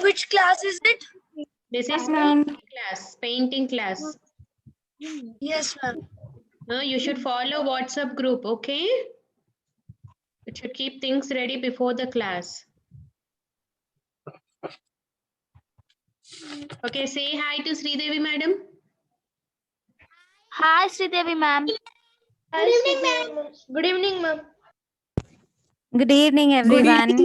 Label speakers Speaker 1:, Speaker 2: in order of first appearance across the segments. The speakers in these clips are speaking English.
Speaker 1: which class is it?
Speaker 2: This is
Speaker 3: Ma'am.
Speaker 2: painting class.
Speaker 1: Yes, ma'am.
Speaker 2: You should follow WhatsApp group, okay? It should keep things ready before the class. Okay, say hi to Sridevi madam.
Speaker 3: Hi, Sridevi ma'am.
Speaker 1: Good evening, ma'am. Good evening, ma'am.
Speaker 4: Good evening, everyone.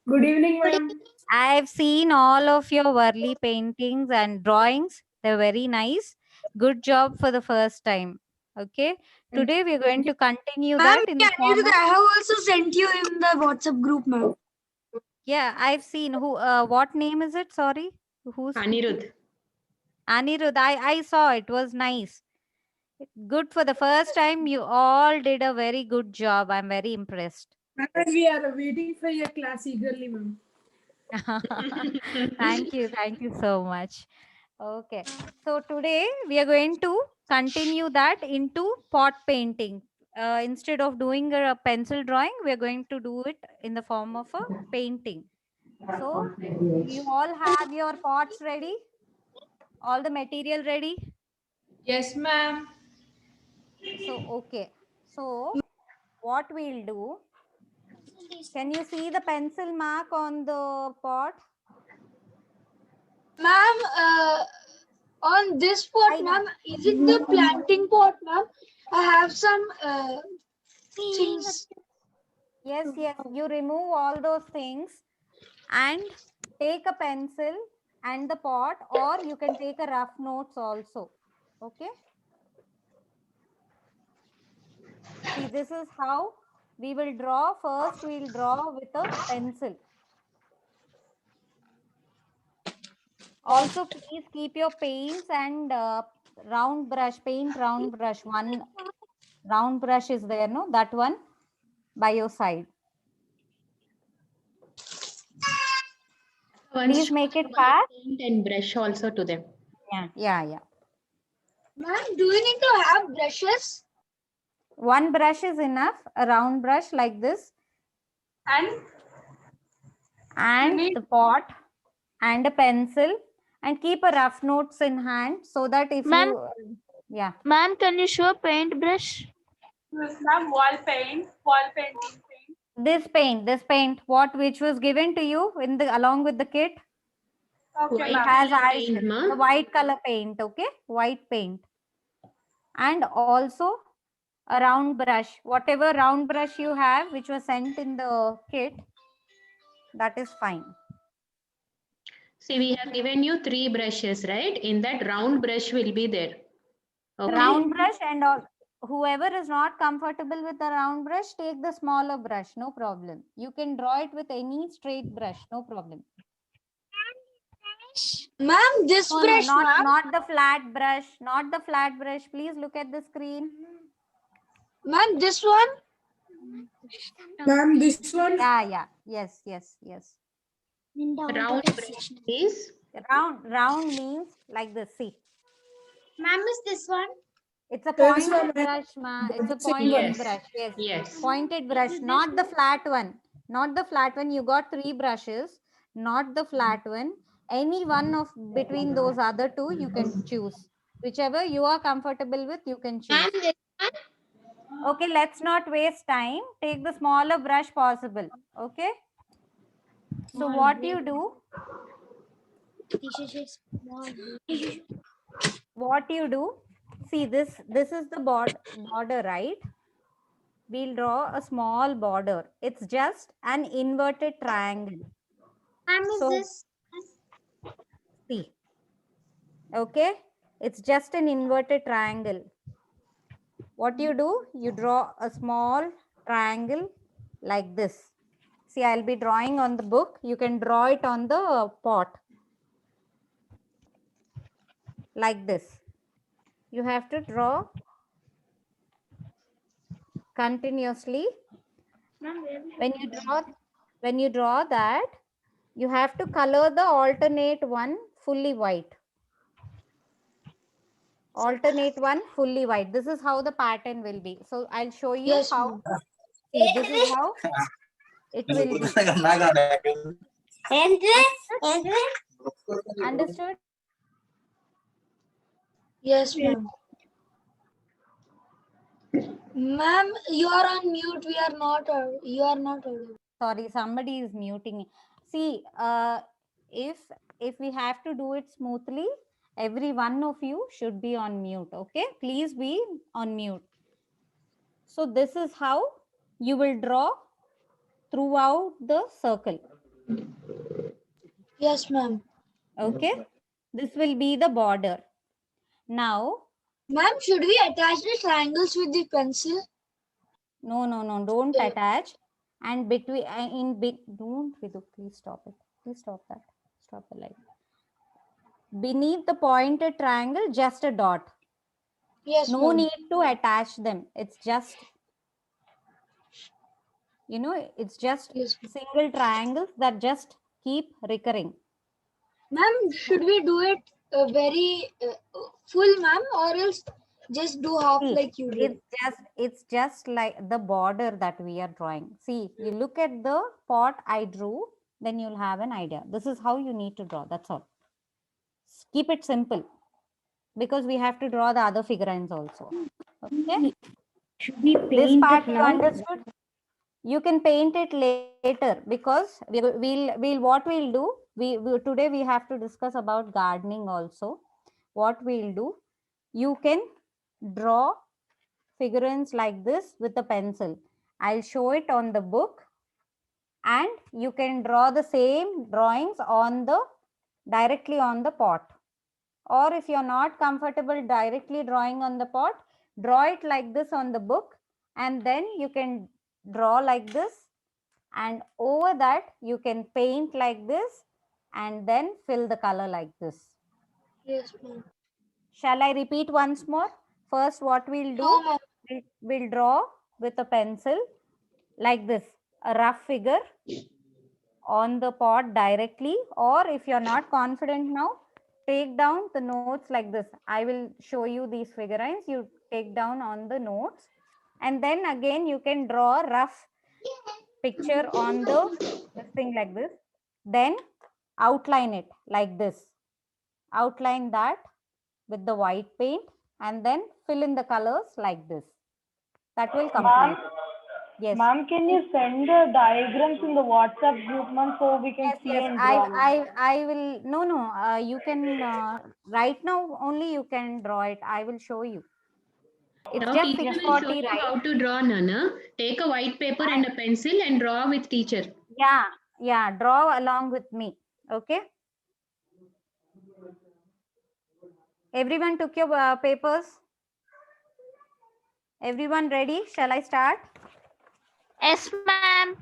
Speaker 3: Good evening, ma'am.
Speaker 4: I've seen all of your Varli paintings and drawings. They're very nice. Good job for the first time. Okay. Today we're going to continue
Speaker 1: Ma'am,
Speaker 4: that in the form of,
Speaker 1: I have also sent you in the WhatsApp group, ma'am.
Speaker 4: yeah, I've seen who, what name is it? Sorry. Who's
Speaker 2: Anirudh.
Speaker 4: Anirudh. I saw it was nice. Good for the first time. You all did a very good job. I'm very impressed.
Speaker 3: We are waiting for your class eagerly, ma'am.
Speaker 4: Thank you. Thank you so much. Okay. So today we are going to continue that into pot painting. Instead of doing a pencil drawing, we are going to do it in the form of a painting. So you all have your pots ready? All the material ready?
Speaker 3: Yes, ma'am.
Speaker 4: So, okay. So what we'll do, can you see the pencil mark on the pot?
Speaker 1: Ma'am, on this
Speaker 4: I
Speaker 1: pot,
Speaker 4: know.
Speaker 1: ma'am, is it the planting pot, ma'am? I have some things.
Speaker 4: Yes, yes. You remove all those things and take a pencil and the pot, or you can take a rough notes also. Okay. See, this is how we will draw. First, we'll draw with a pencil. Also, please keep your paints and round brush, paint round brush. One round brush is there, no? That one by your side. Please make it fast.
Speaker 2: Paint and brush also to them.
Speaker 4: Yeah.
Speaker 1: Ma'am, do you need to have brushes?
Speaker 4: One brush is enough, a round brush like this, and the pot and a pencil, and keep a rough notes in hand so that if you, yeah.
Speaker 3: Ma'am, can you show paintbrush?
Speaker 5: Yes, ma'am. Wall painting paint.
Speaker 4: This paint, which was given to you in the along with the kit.
Speaker 5: Okay,
Speaker 4: It
Speaker 5: ma'am.
Speaker 4: has
Speaker 2: color
Speaker 4: eyes,
Speaker 2: paint, ma.
Speaker 4: the white color paint, okay, white paint, and also a round brush, whatever round brush you have, which was sent in the kit, that is fine.
Speaker 2: See, we have given you 3 brushes, right? In that round brush will be there. Okay.
Speaker 4: Round brush, and all, whoever is not comfortable with the round brush, take the smaller brush, no problem. You can draw it with any straight brush, no problem.
Speaker 1: Ma'am, this
Speaker 4: No,
Speaker 1: brush,
Speaker 4: no,
Speaker 1: ma'am.
Speaker 4: not the flat brush, not the flat brush. Please look at the screen.
Speaker 1: Ma'am, this one.
Speaker 3: Ma'am, this one.
Speaker 4: Yeah. Yes.
Speaker 2: Round brush is
Speaker 4: Round means like this. See,
Speaker 1: Ma'am, is this one?
Speaker 4: it's a
Speaker 3: This
Speaker 4: pointed
Speaker 3: one,
Speaker 4: brush, ma. It's a
Speaker 3: Same
Speaker 4: pointed
Speaker 2: Yes.
Speaker 4: brush. Yes.
Speaker 2: Yes.
Speaker 4: Pointed brush, not the flat one. Not the flat one. You got 3 brushes, not the flat one. Any one of between those other two, you can choose. Whichever you are comfortable with, you can choose. Okay, let's not waste time. Take the smaller brush possible. Okay. So what you do? What you do? See, this is the border, right? We'll draw a small border. It's just an inverted triangle. So, see, okay, it's just an inverted triangle. What you do? You draw a small triangle like this. See, I'll be drawing on the book. You can draw it on the pot like this. You have to draw continuously. When you draw that, you have to color the alternate one fully white. Alternate one fully white. This is how the pattern will be. So I'll show you
Speaker 1: Yes,
Speaker 4: how.
Speaker 1: ma'am.
Speaker 4: See, this is how it will be. Understood?
Speaker 1: Yes, ma'am. Ma'am, you are on mute. We are not. You are not audible.
Speaker 4: Sorry, somebody is muting me. See, if we have to do it smoothly, every one of you should be on mute. Okay, please be on mute. So this is how you will draw throughout the circle.
Speaker 1: Yes, ma'am.
Speaker 4: Okay, this will be the border. Now,
Speaker 1: Ma'am, should we attach the triangles with the pencil?
Speaker 4: no, don't
Speaker 1: Yeah.
Speaker 4: attach. And between don't Vidu, please stop it. Please stop that. Stop the light. Beneath the pointed triangle, just a dot.
Speaker 1: Yes,
Speaker 4: No
Speaker 1: ma'am.
Speaker 4: need to attach them. It's just, it's just
Speaker 1: Yes, ma'am.
Speaker 4: single triangles that just keep recurring.
Speaker 1: Ma'am, should we do it very full, ma'am, or else just do half
Speaker 4: See,
Speaker 1: like you did?
Speaker 4: it's just like the border that we are drawing. See, you look at the pot I drew, then you'll have an idea. This is how you need to draw. That's all. Keep it simple, because we have to draw the other figurines also. Okay.
Speaker 2: Should we
Speaker 4: This
Speaker 2: paint
Speaker 4: part
Speaker 2: it
Speaker 4: you
Speaker 2: now?
Speaker 4: understood. You can paint it later, because we'll what we'll do. Today we have to discuss about gardening also. What we'll do, you can draw figurines like this with a pencil. I'll show it on the book, and you can draw the same drawings on the directly on the pot. Or if you're not comfortable directly drawing on the pot, draw it like this on the book, and then you can draw like this, and over that you can paint like this, and then fill the color like this.
Speaker 1: Yes, ma'am.
Speaker 4: Shall I repeat once more? First, what we'll do,
Speaker 1: No, ma'am.
Speaker 4: we'll draw with a pencil like this, a rough figure on the pot directly, or if you're not confident now, take down the notes like this. I will show you these figurines. You take down on the notes, and then again you can draw a rough picture on this thing like this. Then outline it like this. Outline that with the white paint, and then fill in the colors like this. That will complete. Yes.
Speaker 6: Ma'am, can you send the diagrams in the WhatsApp group, ma'am, so we can see and draw?
Speaker 4: I will. No. You can right now only you can draw it. I will show you. It's
Speaker 2: Now
Speaker 4: just
Speaker 2: teacher will show
Speaker 4: 640,
Speaker 2: you
Speaker 4: right?
Speaker 2: how to draw, Nana. Take a white paper and a pencil and draw with teacher.
Speaker 4: Yeah. Draw along with me. Okay. Everyone took your papers. Everyone ready? Shall I start?
Speaker 3: Yes, ma'am.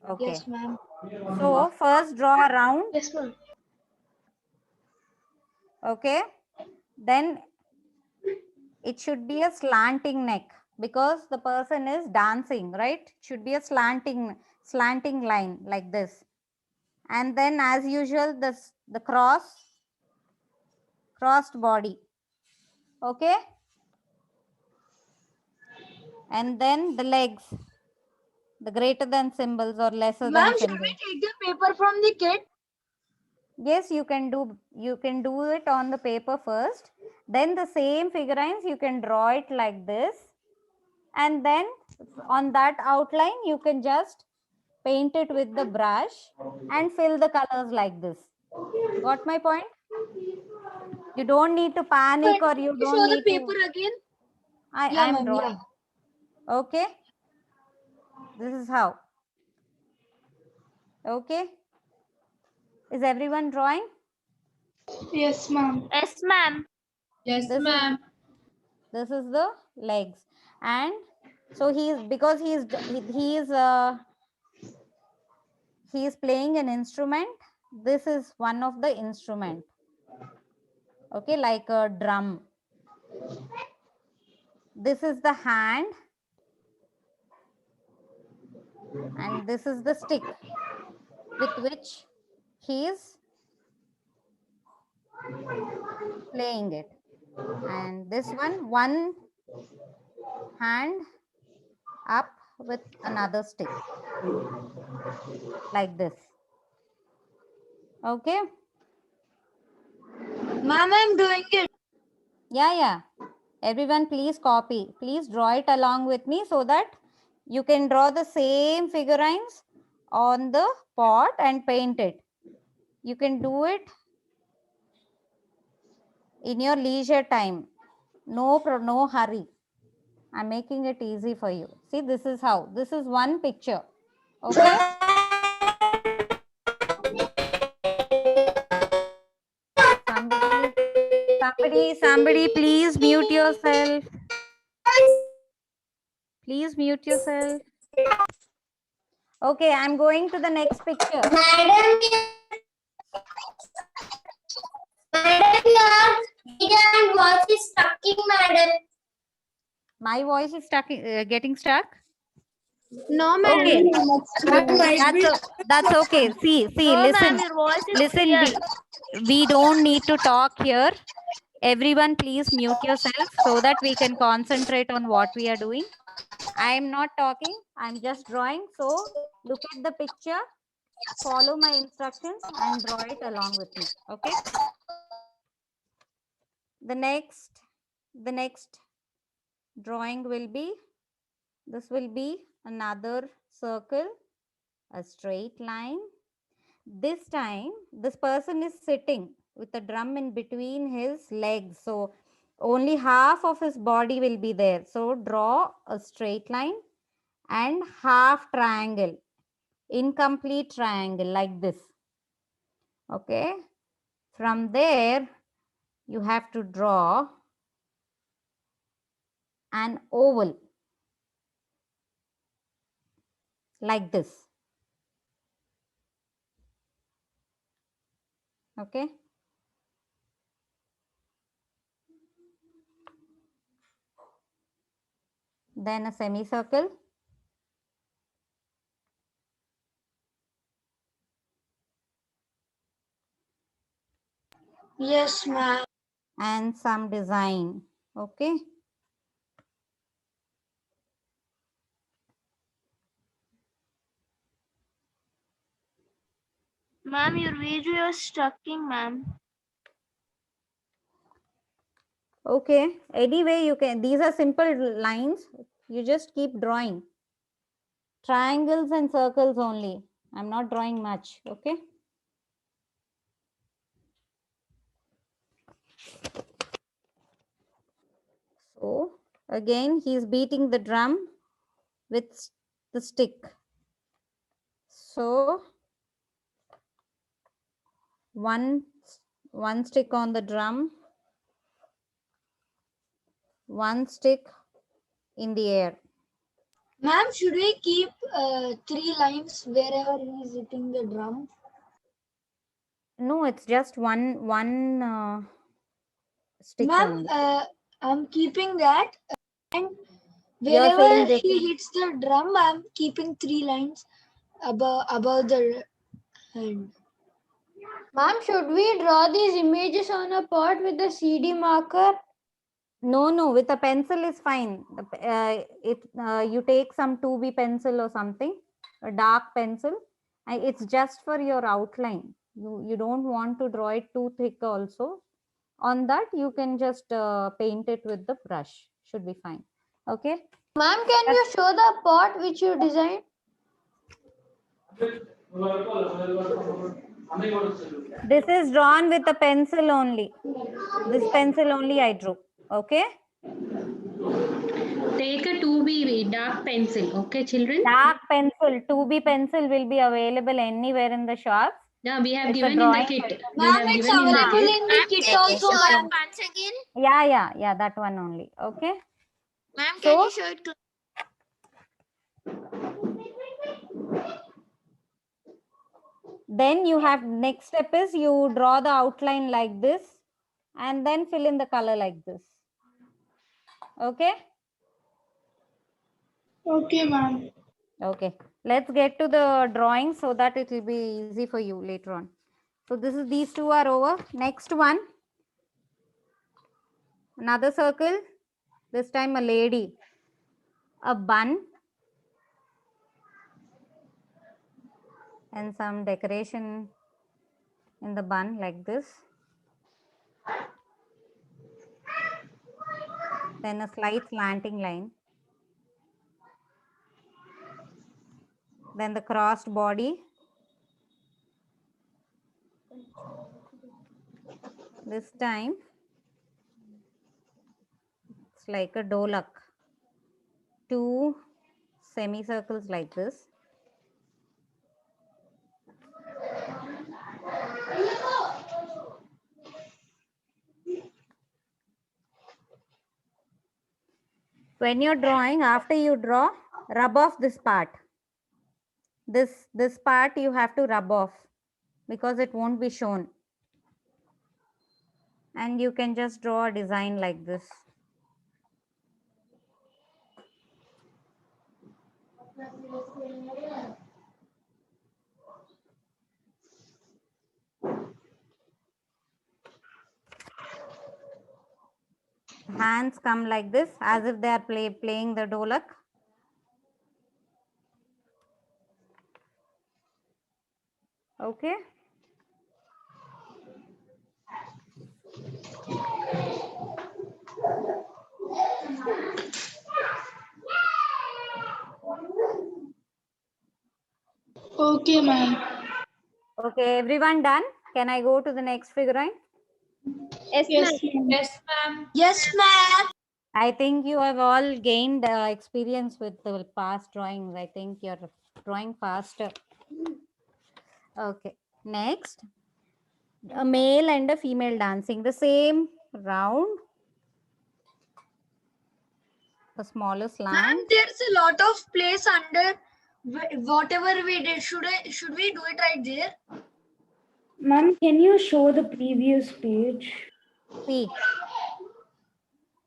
Speaker 4: Okay.
Speaker 1: Yes, ma'am.
Speaker 4: So first draw a round.
Speaker 1: Yes, ma'am.
Speaker 4: Okay. Then it should be a slanting neck, because the person is dancing, right? It should be a slanting line like this. And then as usual, the crossed body. Okay. And then the legs, the greater than symbols or lesser
Speaker 1: Ma'am,
Speaker 4: than
Speaker 1: should
Speaker 4: symbols.
Speaker 1: we take the paper from the kit?
Speaker 4: Yes, you can do it on the paper first. Then the same figurines, you can draw it like this. And then on that outline, you can just paint it with the brush and fill the colors like this. Got my point? You don't need to panic, or you don't
Speaker 1: Show the
Speaker 4: need
Speaker 1: paper
Speaker 4: to.
Speaker 1: again.
Speaker 4: I
Speaker 1: Yeah,
Speaker 4: am
Speaker 1: ma'am.
Speaker 4: drawing.
Speaker 1: Yeah.
Speaker 4: Okay. This is how. Okay. Is everyone drawing?
Speaker 1: Yes, ma'am.
Speaker 3: Yes, ma'am.
Speaker 6: Yes,
Speaker 4: This
Speaker 6: ma'am.
Speaker 4: This is the legs, and so because he is playing an instrument. This is one of the instrument. Okay, like a drum. This is the hand, and this is the stick with which he is playing it. And this one hand up with another stick like this. Okay.
Speaker 1: Ma'am, I'm doing it.
Speaker 4: Yeah. Everyone, please copy. Please draw it along with me so that you can draw the same figurines on the pot and paint it. You can do it in your leisure time. No hurry. I'm making it easy for you. See, this is how. This is one picture. Okay. Somebody, please mute yourself. Please mute yourself. Okay, I'm going to the next picture.
Speaker 7: Madam, your video and voice is stucking, madam.
Speaker 4: My voice is stuck, getting stuck.
Speaker 1: No,
Speaker 4: Okay,
Speaker 1: ma'am.
Speaker 4: that's okay. See,
Speaker 3: No,
Speaker 4: listen,
Speaker 3: ma'am, your voice is
Speaker 4: listen.
Speaker 3: clear.
Speaker 4: We don't need to talk here. Everyone, please mute yourself so that we can concentrate on what we are doing. I am not talking. I'm just drawing. So look at the picture, follow my instructions, and draw it along with me. Okay. The next drawing will be, this will be another circle, a straight line. This time, this person is sitting with a drum in between his legs. So only half of his body will be there. So draw a straight line and half triangle, incomplete triangle like this. Okay. From there, you have to draw an oval like this. Okay. Then a semicircle.
Speaker 1: Yes, ma'am.
Speaker 4: And some design. Okay.
Speaker 3: Ma'am, your video is stucking, ma'am.
Speaker 4: Okay. Anyway, you can, these are simple lines. You just keep drawing. Triangles and circles only. I'm not drawing much. Okay. So again, he's beating the drum with the stick. So one stick on the drum, one stick in the air.
Speaker 1: Ma'am, should we keep 3 lines wherever he is hitting the drum?
Speaker 4: No, it's just one stick
Speaker 1: Ma'am,
Speaker 4: only.
Speaker 1: I'm keeping that, and
Speaker 4: You're saying
Speaker 1: wherever
Speaker 4: this
Speaker 1: he hits the drum, I'm keeping 3 lines above the hand.
Speaker 7: Ma'am, should we draw these images on a pot with a CD marker?
Speaker 4: No, with a pencil is fine. You take some 2B pencil or something, a dark pencil, and it's just for your outline. You don't want to draw it too thick also. On that, you can just paint it with the brush. Should be fine. Okay.
Speaker 7: Ma'am, can you show the pot which you designed?
Speaker 4: This is drawn with a pencil only. This pencil only I drew. Okay.
Speaker 2: Take a 2B dark pencil. Okay, children?
Speaker 4: Dark pencil, 2B pencil will be available anywhere in the shops.
Speaker 2: Yeah, we have
Speaker 4: It's a
Speaker 2: given in the
Speaker 4: drawing
Speaker 2: kit. We
Speaker 1: Ma'am,
Speaker 2: have
Speaker 1: it's
Speaker 2: given in the
Speaker 1: available
Speaker 2: kit.
Speaker 1: in the kit also, ma'am.
Speaker 3: Once again,
Speaker 4: Yeah, that one only. Okay.
Speaker 3: ma'am,
Speaker 4: So-
Speaker 3: can you show it?
Speaker 4: Then you have, next step is you draw the outline like this and then fill in the color like this. Okay.
Speaker 5: Okay, ma'am.
Speaker 4: Okay. Let's get to the drawing so that it will be easy for you later on. So these two are over. Next one. Another circle. This time a lady. A bun. And some decoration in the bun like this. Then a slight slanting line. Then the crossed body. This time it's like a dolak. 2 semicircles like this. When you're drawing, after you draw, rub off this part. This part you have to rub off because it won't be shown. And you can just draw a design like this. Hands come like this as if they are playing the dolak. Okay.
Speaker 1: Okay, ma'am.
Speaker 4: Okay, everyone done? Can I go to the next figurine?
Speaker 7: Yes,
Speaker 1: Yes,
Speaker 7: ma'am.
Speaker 1: ma'am. Yes, ma'am.
Speaker 4: I think you have all gained experience with the past drawings. I think you're drawing faster. Okay, next, a male and a female dancing the same round, a smaller
Speaker 1: Ma'am,
Speaker 4: slant.
Speaker 1: there's a lot of place under whatever we did. Should we do it right there?
Speaker 6: Ma'am, can you show the previous page?
Speaker 4: See,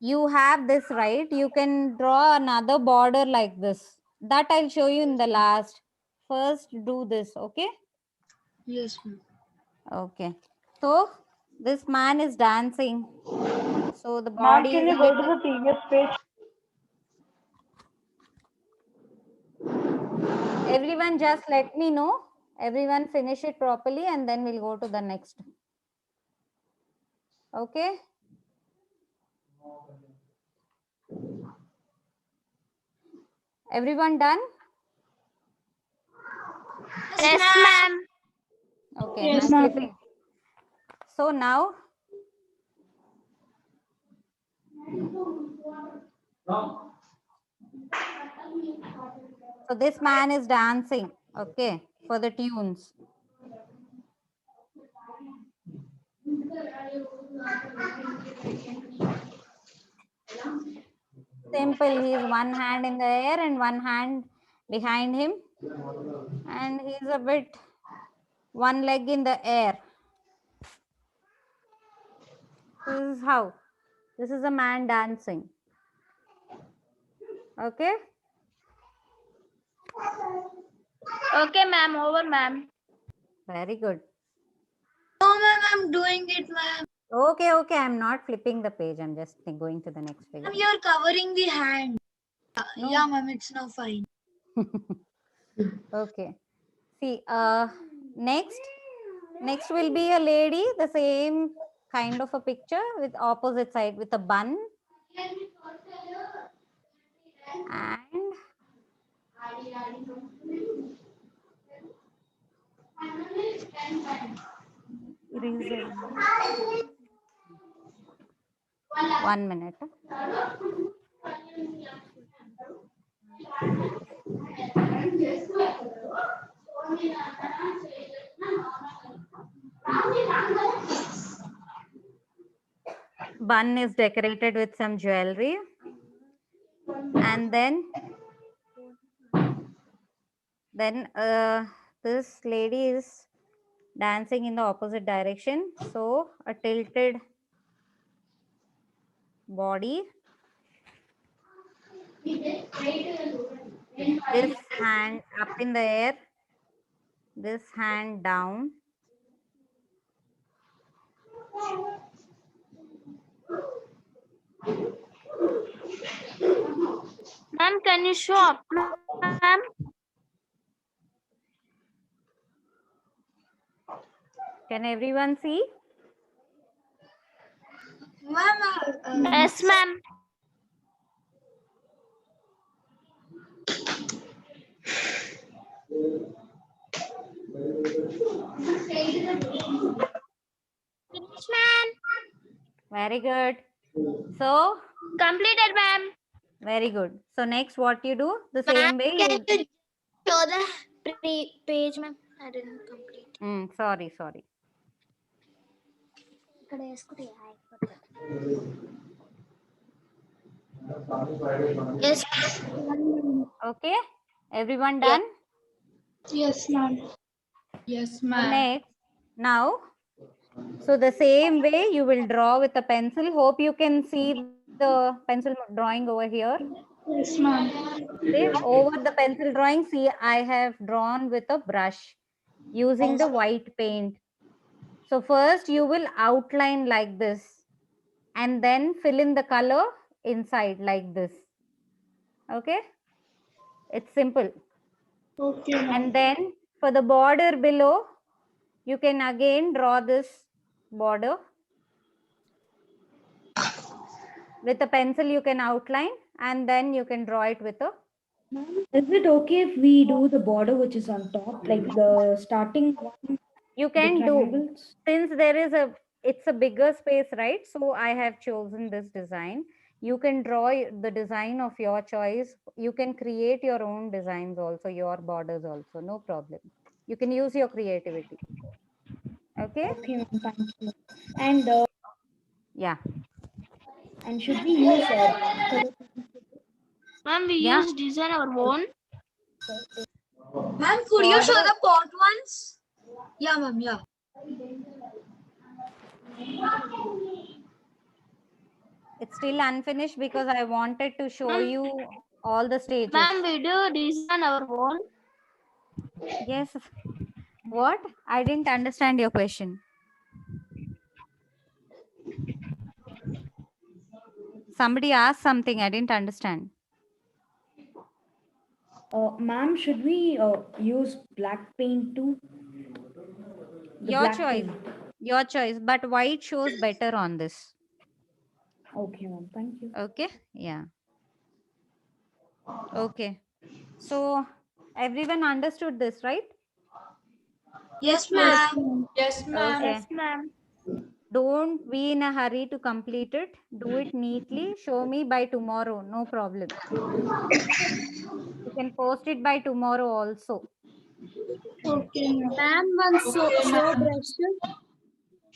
Speaker 4: you have this, right? You can draw another border like this. That I'll show you in the last. First, do this, okay?
Speaker 1: Yes, ma'am.
Speaker 4: Okay. So, this man is dancing. So, the
Speaker 6: Ma'am,
Speaker 4: body
Speaker 6: can
Speaker 4: is
Speaker 6: you go to the previous page?
Speaker 4: Everyone just let me know. Everyone finish it properly and then we'll go to the next. Okay. Everyone done?
Speaker 3: Yes, ma'am.
Speaker 4: Okay.
Speaker 6: Yes,
Speaker 4: I'm
Speaker 6: ma'am.
Speaker 4: flipping. So now, so this man is dancing, okay, for the tunes. Simple. He's one hand in the air and one hand behind him. And he's a bit one leg in the air. This is how. This is a man dancing. Okay.
Speaker 3: Okay, ma'am. Over, ma'am.
Speaker 4: Very good.
Speaker 1: No, ma'am, I'm doing it, ma'am.
Speaker 4: Okay, okay. I'm not flipping the page. I'm just going to the next figure.
Speaker 1: Ma'am, you're covering the hand.
Speaker 4: No.
Speaker 1: Yeah, ma'am, it's now fine.
Speaker 4: Okay. See, next will be a lady, the same kind of a picture with opposite side with a bun. And eraser. 1 minute. Bun is decorated with some jewelry. And then this lady is dancing in the opposite direction. So a tilted body. This hand up in the air. This hand down.
Speaker 3: Ma'am, can you show up, ma'am?
Speaker 4: Can everyone see?
Speaker 1: Ma'am,
Speaker 3: Yes, ma'am. Finish, ma'am.
Speaker 4: Very good. So,
Speaker 3: Completed, ma'am.
Speaker 4: very good. So next what you do? The same way you...
Speaker 7: show the page, ma'am? I didn't complete.
Speaker 4: Sorry, sorry.
Speaker 7: Yes.
Speaker 4: Okay. Everyone done?
Speaker 1: yes, ma'am. Yes,
Speaker 4: So next, now, so the same way you will draw with a pencil. Hope you can see the pencil drawing over here.
Speaker 1: Yes, ma'am.
Speaker 4: See, over the pencil drawing, see, I have drawn with a brush using the white paint. So first you will outline like this and then fill in the color inside like this. Okay. It's simple.
Speaker 1: Okay,
Speaker 4: And then for the border below, you can again draw this border. With a pencil, you can outline and then you can draw it with a...
Speaker 6: Is it okay if we do the border which is on top, like the starting one?
Speaker 4: You
Speaker 6: the
Speaker 4: can do,
Speaker 6: triangles?
Speaker 4: since there is a, it's a bigger space, right? So I have chosen this design. You can draw the design of your choice. You can create your own designs also, your borders also, no problem. You can use your creativity. Okay.
Speaker 6: Okay, ma'am, thank you. And
Speaker 4: Yeah.
Speaker 6: and should we use
Speaker 3: Ma'am, we
Speaker 4: Yeah.
Speaker 3: use design our own.
Speaker 1: Ma'am, could you show the pot ones? Yeah, ma'am, yeah.
Speaker 4: It's still unfinished because I wanted to show you all the stages.
Speaker 3: Ma'am, we do design our own.
Speaker 4: Yes. What? I didn't understand your question. Somebody asked something. I didn't understand.
Speaker 6: ma'am, should we use black paint too? The
Speaker 4: Your
Speaker 6: black
Speaker 4: choice.
Speaker 6: paint.
Speaker 4: Your choice. But white shows better on this.
Speaker 6: Okay, ma'am, thank you.
Speaker 4: Okay. Yeah. Okay. So everyone understood this, right?
Speaker 1: Yes, ma'am. Yes,
Speaker 4: Okay.
Speaker 3: Yes, ma'am.
Speaker 4: Don't be in a hurry to complete it. Do it neatly. Show me by tomorrow. No problem. You can post it by tomorrow also.
Speaker 1: Okay, ma'am.
Speaker 7: Ma'am, one show brush.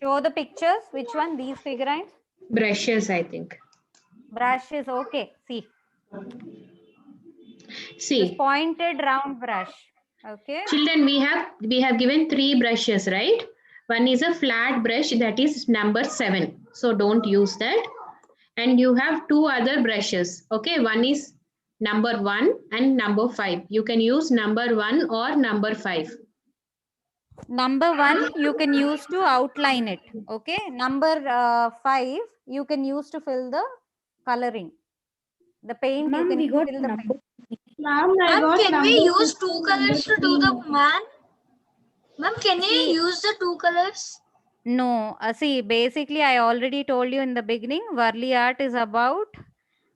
Speaker 4: Show the pictures. Which one? These figurines?
Speaker 2: Brushes, I think.
Speaker 4: Brush is okay. See. This
Speaker 2: See,
Speaker 4: pointed round brush. Okay.
Speaker 2: children, we have given 3 brushes, right? One is a flat brush, that is number 7. So don't use that. And you have 2 other brushes. Okay, one is number 1 and number 5. You can use number 1 or number 5.
Speaker 4: Number 1 you can use to outline it. Okay. Number 5 you can use to fill the coloring. The paint you
Speaker 6: Ma'am,
Speaker 4: can
Speaker 6: we got
Speaker 4: fill the
Speaker 6: number.
Speaker 4: paint.
Speaker 5: Ma'am,
Speaker 1: Ma'am, can we use 2 colors to do the man? Ma'am, can we
Speaker 4: See.
Speaker 1: use the 2 colors?
Speaker 4: No, see, basically I already told you in the beginning, Varli art is about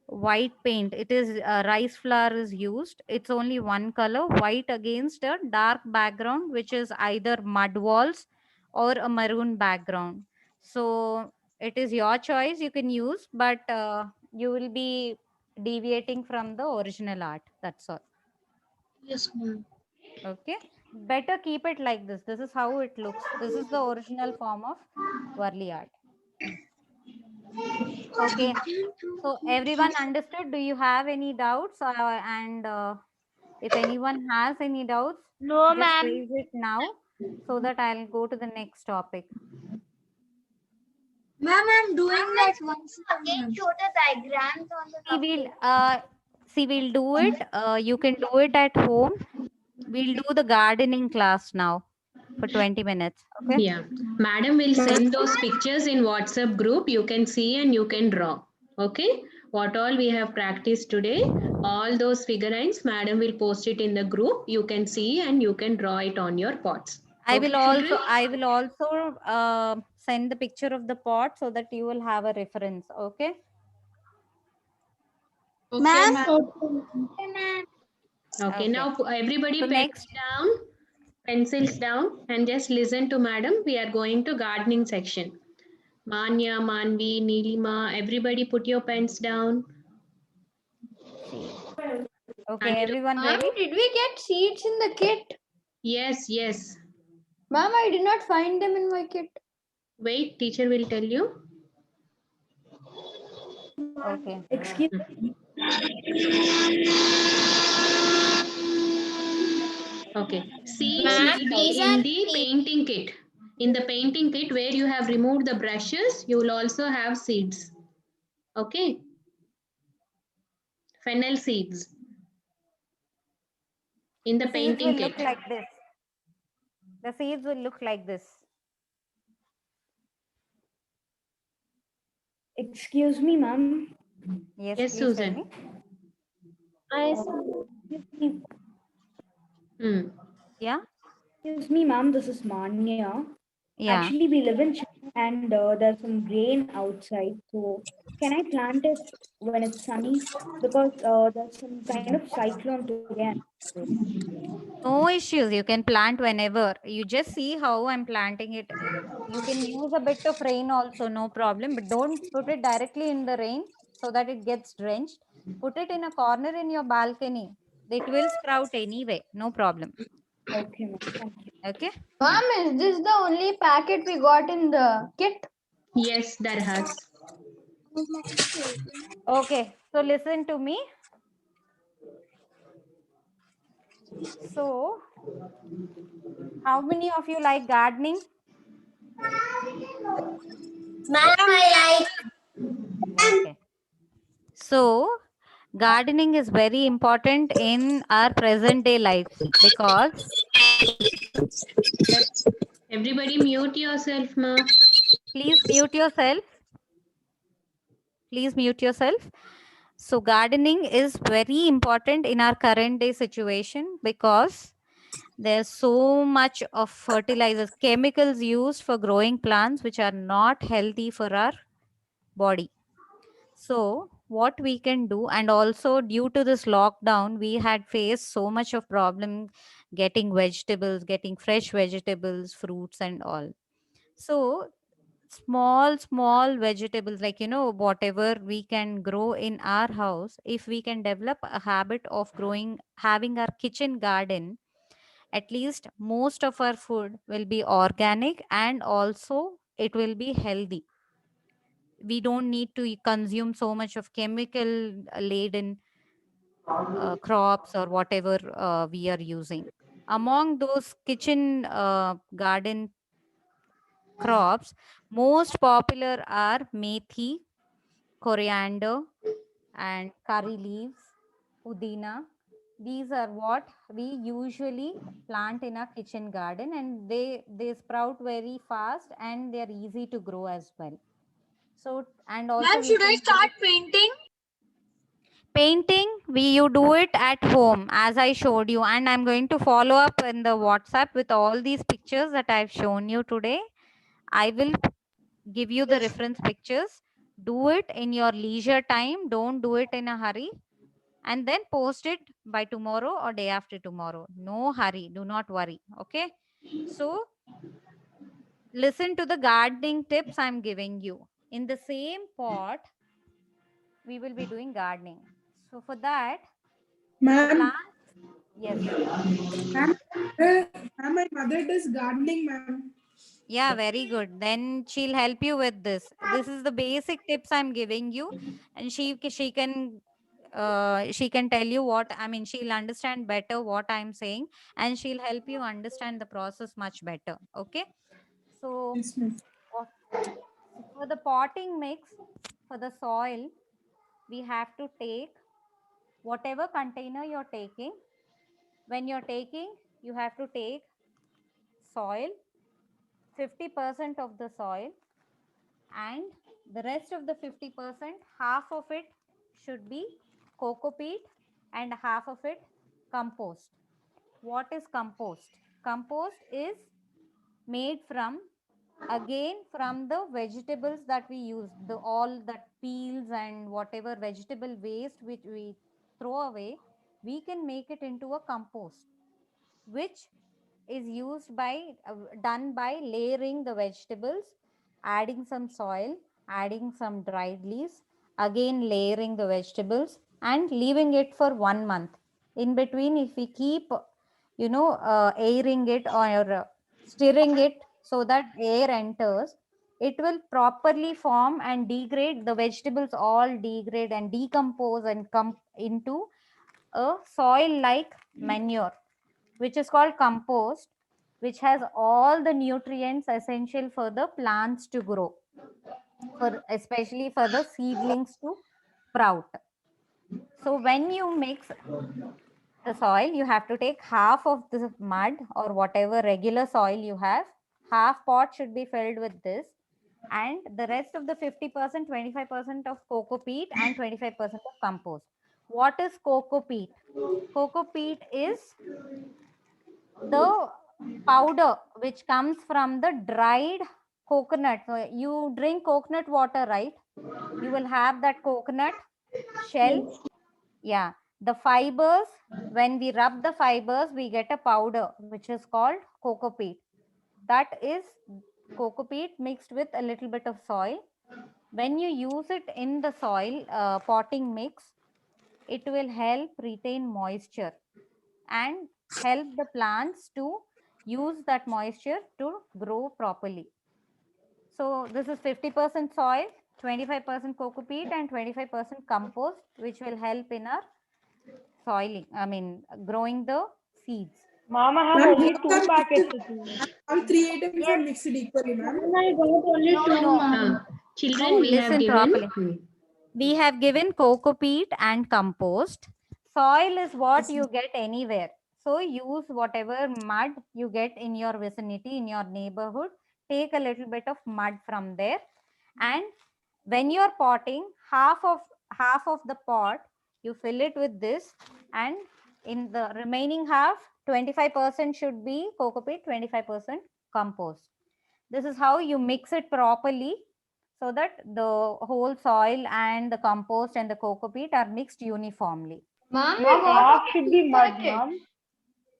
Speaker 4: white paint. It is rice flour is used. It's only one color, white against a dark background, which is either mud walls or a maroon background. So it is your choice. You can use, but you will be deviating from the original art. That's all.
Speaker 1: Yes, ma'am.
Speaker 4: Okay. Better keep it like this. This is how it looks. This is the original form of Varli art. Okay. So everyone understood? Do you have any doubts? If anyone has any doubts,
Speaker 3: No,
Speaker 4: just
Speaker 3: ma'am.
Speaker 4: raise it now so that I'll go to the next topic.
Speaker 1: Ma'am, I'm doing that once.
Speaker 7: Again, show the diagrams on the
Speaker 4: We'll do it. You can do it at home. We'll do the gardening class now for 20 minutes. Okay.
Speaker 2: Yeah, madam will send those pictures in WhatsApp group. You can see and you can draw. Okay, what all we have practiced today, all those figurines, madam will post it in the group. You can see and you can draw it on your pots.
Speaker 4: I
Speaker 2: Okay,
Speaker 4: will also
Speaker 2: children?
Speaker 4: send the picture of the pot so that you will have a reference. Okay.
Speaker 2: Okay,
Speaker 1: Ma'am?
Speaker 2: ma'am. Okay,
Speaker 4: Okay.
Speaker 2: now everybody
Speaker 4: So
Speaker 2: pens
Speaker 4: next,
Speaker 2: down, pencils down, and just listen to madam. We are going to gardening section. Manya, Manvi, Nilima, everybody put your pens down.
Speaker 4: okay,
Speaker 2: And
Speaker 4: everyone
Speaker 7: Ma'am,
Speaker 4: ready?
Speaker 7: did we get seeds in the kit?
Speaker 2: yes, yes.
Speaker 7: Ma'am, I did not find them in my kit.
Speaker 2: Wait, teacher will tell you.
Speaker 4: Okay.
Speaker 6: Excuse
Speaker 2: Okay, seeds will be in the painting kit. In the painting kit where you have removed the brushes, you will also have seeds. Okay, fennel seeds in the
Speaker 4: Seeds
Speaker 2: painting
Speaker 4: will look
Speaker 2: kit.
Speaker 4: like this. The seeds will look like this.
Speaker 6: excuse me, ma'am.
Speaker 4: Yes,
Speaker 2: Yes,
Speaker 4: please tell
Speaker 2: Susan.
Speaker 4: me.
Speaker 6: Excuse
Speaker 2: Hmm.
Speaker 4: Yeah.
Speaker 6: ma'am. This is Manya.
Speaker 4: Yeah.
Speaker 6: Actually, we live in Chennai and there's some rain outside. So, can I plant it when it's sunny? Because there's some kind of cyclone today.
Speaker 4: No issues. You can plant whenever. You just see how I'm planting it. You can use a bit of rain also, no problem. But don't put it directly in the rain so that it gets drenched. Put it in a corner in your balcony. It will sprout anyway. No problem.
Speaker 6: Okay, ma'am. Thank you.
Speaker 4: Okay.
Speaker 7: Ma'am, is this the only packet we got in the kit?
Speaker 2: Yes, that has.
Speaker 4: Okay. So listen to me. So, how many of you like gardening? Okay. So, gardening is very important in our present day life because
Speaker 2: Everybody mute yourself, ma.
Speaker 4: please mute yourself. Please mute yourself. So, gardening is very important in our current day situation because there's so much of fertilizers, chemicals used for growing plants which are not healthy for our body. So, what we can do, and also due to this lockdown, we had faced so much of problem getting vegetables, getting fresh vegetables, fruits, and all. So, small vegetables, like whatever we can grow in our house, if we can develop a habit of growing, having our kitchen garden, at least most of our food will be organic and also it will be healthy. We don't need to consume so much of chemical laden crops or whatever we are using. Among those kitchen garden crops, most popular are methi, coriander, and curry leaves, pudina. These are what we usually plant in our kitchen garden, and they sprout very fast and they are easy to grow as well. So, and also
Speaker 1: Ma'am,
Speaker 4: we
Speaker 1: should I
Speaker 4: can
Speaker 1: start painting?
Speaker 4: painting, you do it at home as I showed you, and I'm going to follow up in the WhatsApp with all these pictures that I've shown you today. I will give you the reference pictures. Do it in your leisure time, don't do it in a hurry, and then post it by tomorrow or day after tomorrow. No hurry, do not worry. Okay. So listen to the gardening tips I'm giving you. In the same pot we will be doing gardening. So for that, the
Speaker 5: Ma'am,
Speaker 4: plant, yes,
Speaker 5: ma'am, my mother does gardening, ma'am.
Speaker 4: yeah, very good. Then she'll help you with this. This is the basic tips I'm giving you, and she can tell you what I mean. She'll understand better what I'm saying, and she'll help you understand the process much better. Okay. So
Speaker 5: Yes, ma'am.
Speaker 4: what- for the potting mix, for the soil, we have to take whatever container you're taking. When you're taking, you have to take soil, 50% of the soil, and the rest of the 50%, half of it should be coco peat and half of it compost. What is compost? Compost is made from, again, from the vegetables that we use, the all that peels and whatever vegetable waste which we throw away, we can make it into a compost, which is used by done by layering the vegetables, adding some soil, adding some dried leaves, again layering the vegetables and leaving it for 1 month. In between, if we keep airing it or stirring it so that air enters, it will properly form and degrade. The vegetables all degrade and decompose and come into a soil like manure, which is called compost, which has all the nutrients essential for the plants to grow, for especially for the seedlings to sprout. So when you mix the soil, you have to take half of the mud or whatever regular soil you have, half pot should be filled with this, and the rest of the 50%, 25% of coco peat and 25% of compost. What is coco peat? Coco peat is the powder which comes from the dried coconut. So you drink coconut water, right? You will have that coconut shell. Yeah, the fibers, when we rub the fibers, we get a powder which is called coco peat. That is coco peat mixed with a little bit of soil. When you use it in the soil potting mix, it will help retain moisture and help the plants to use that moisture to grow properly. So this is 50% soil, 25% coco peat and 25% compost, which will help in our soiling, growing the seeds.
Speaker 6: Mom, I have
Speaker 5: Ma'am,
Speaker 6: only
Speaker 5: both
Speaker 6: 2
Speaker 5: are
Speaker 6: packets
Speaker 5: mixed.
Speaker 6: with me.
Speaker 5: All 3 items are
Speaker 4: Yes.
Speaker 5: mixed equally, ma'am.
Speaker 7: I got only
Speaker 4: No,
Speaker 7: two,
Speaker 4: no.
Speaker 7: ma'am.
Speaker 2: Children,
Speaker 4: No,
Speaker 2: we have
Speaker 4: listen
Speaker 2: given.
Speaker 4: properly. We have given coco peat and compost. Soil is what you get anywhere. So use whatever mud you get in your vicinity, in your neighborhood. Take a little bit of mud from there. And when you are potting, half of the pot, you fill it with this. And in the remaining half, 25% should be coco peat, 25% compost. This is how you mix it properly, so that the whole soil and the compost and the coco peat are mixed uniformly.
Speaker 7: Ma'am,
Speaker 6: Mom,
Speaker 7: we got
Speaker 6: half
Speaker 7: only
Speaker 6: should be
Speaker 7: 2
Speaker 6: mud,
Speaker 7: packets.
Speaker 6: Mom.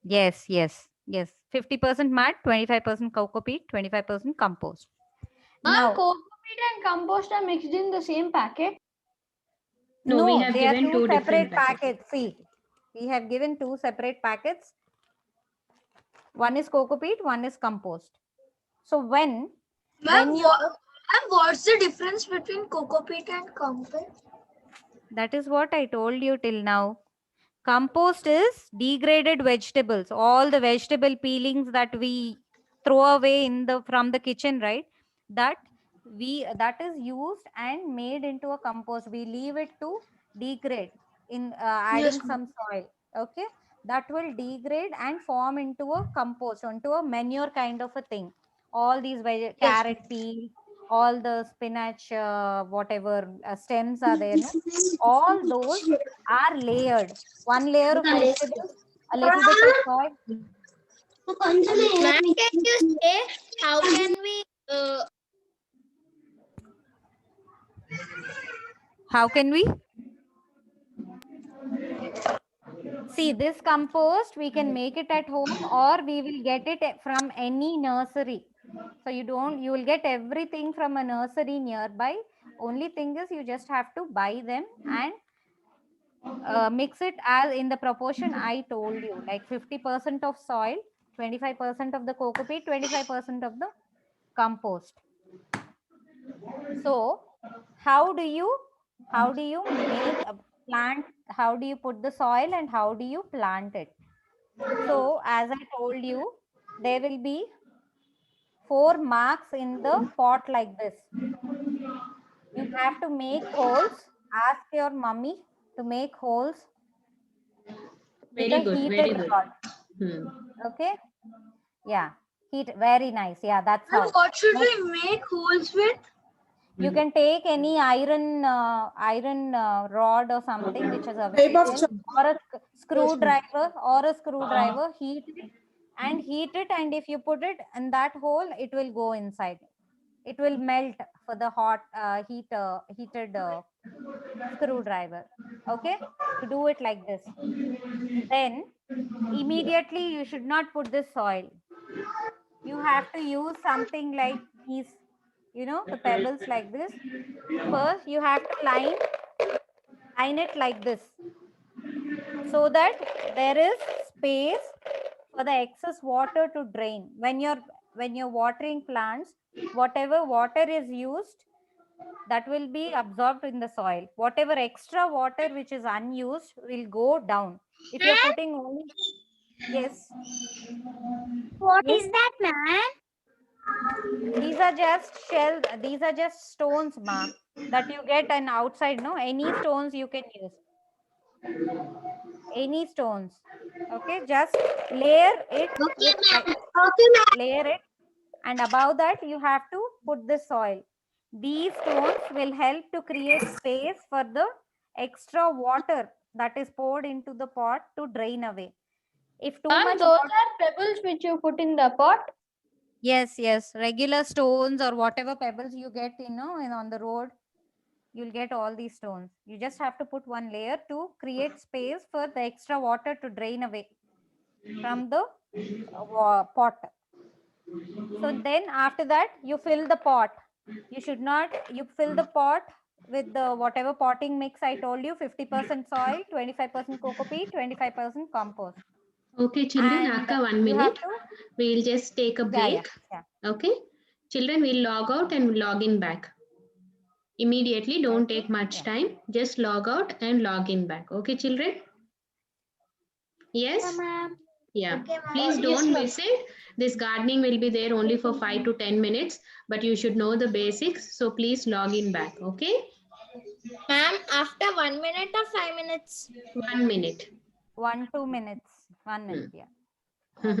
Speaker 4: Yes, yes, yes. 50% mud, 25% coco peat, 25% compost.
Speaker 7: Ma'am,
Speaker 4: Now,
Speaker 7: coco peat and compost are mixed in the same packet.
Speaker 2: No, we have
Speaker 4: they are
Speaker 2: given
Speaker 4: two
Speaker 2: two
Speaker 4: separate
Speaker 2: different packets.
Speaker 4: packets. See, we have given 2 separate packets. One is coco peat, one is compost. So when
Speaker 1: Ma'am,
Speaker 4: you
Speaker 1: what's the difference between coco peat and compost?
Speaker 4: that is what I told you till now. Compost is degraded vegetables, all the vegetable peelings that we throw away from the kitchen, right? That is used and made into a compost. We leave it to degrade in adding
Speaker 1: Yes,
Speaker 4: some soil. Okay, that will degrade and form into a compost, into a manure kind of a thing. All these carrot peel, all the spinach, whatever stems are there, no? All those are layered. One layer of vegetables, a little bit of soil.
Speaker 3: Ma'am, can you say how can we
Speaker 4: How can we? See, this compost, we can make it at home or we will get it from any nursery. So you will get everything from a nursery nearby. Only thing is you just have to buy them and mix it as in the proportion I told you, like 50% of soil, 25% of the coco peat, 25% of the compost. So how do you make a plant? How do you put the soil and how do you plant it? So as I told you, there will be 4 marks in the pot like this. You have to make holes. Ask your mummy to make holes with
Speaker 2: Very
Speaker 4: a
Speaker 2: good,
Speaker 4: heated
Speaker 2: very good.
Speaker 4: rod.
Speaker 2: Hmm.
Speaker 4: Okay. Yeah. Very nice. Yeah, that's how.
Speaker 1: And what should we make holes with?
Speaker 4: You can take any iron rod or something which is
Speaker 5: Type of
Speaker 4: available, or a screwdriver, heat it and heat it, and if you put it in that hole, it will go inside. It will melt for the hot heated screwdriver. Okay, you do it like this. Then immediately you should not put this soil. You have to use something like these, you know, the pebbles like this. First you have to line it like this, so that there is space for the excess water to drain. When you're watering plants, whatever water is used, that will be absorbed in the soil. Whatever extra water which is unused will go down. If you're putting only, yes,
Speaker 3: What
Speaker 4: yes,
Speaker 3: is that, ma'am?
Speaker 4: these are just shells, these are just stones, ma, that you get an outside, no, any stones you can use. Any stones. Okay, just layer it with layer it, and above that you have to put the soil. These stones will help to create space for the extra water that is poured into the pot to drain away. If too
Speaker 7: Ma'am,
Speaker 4: much
Speaker 7: those
Speaker 4: water,
Speaker 7: are pebbles which you put in the pot.
Speaker 4: yes, regular stones or whatever pebbles you get, you know, on the road, you'll get all these stones. You just have to put one layer to create space for the extra water to drain away from the pot. So then after that you fill the pot. You should not, you fill the pot with the whatever potting mix I told you, 50% soil, 25% coco peat, 25% compost.
Speaker 2: Okay, children,
Speaker 4: And
Speaker 2: Akka, 1
Speaker 4: you have
Speaker 2: minute.
Speaker 4: to,
Speaker 2: We'll just take a break.
Speaker 4: yeah.
Speaker 2: Okay. Children, we'll log out and log in back. Immediately, don't
Speaker 4: Okay,
Speaker 2: take much
Speaker 4: yeah.
Speaker 2: time. Just log out and log in back. Okay, children? Yes?
Speaker 3: Ma'am.
Speaker 2: Yeah.
Speaker 3: Okay, ma'am.
Speaker 2: Please
Speaker 7: Yes,
Speaker 2: don't
Speaker 7: ma'am.
Speaker 2: miss it. This gardening will be there only for 5 to 10 minutes, but you should know the basics. So please log in back. Okay?
Speaker 3: Ma'am, after 1 minute or 5 minutes?
Speaker 2: 1 minute.
Speaker 4: 1-2 minutes, 1 minute, yeah.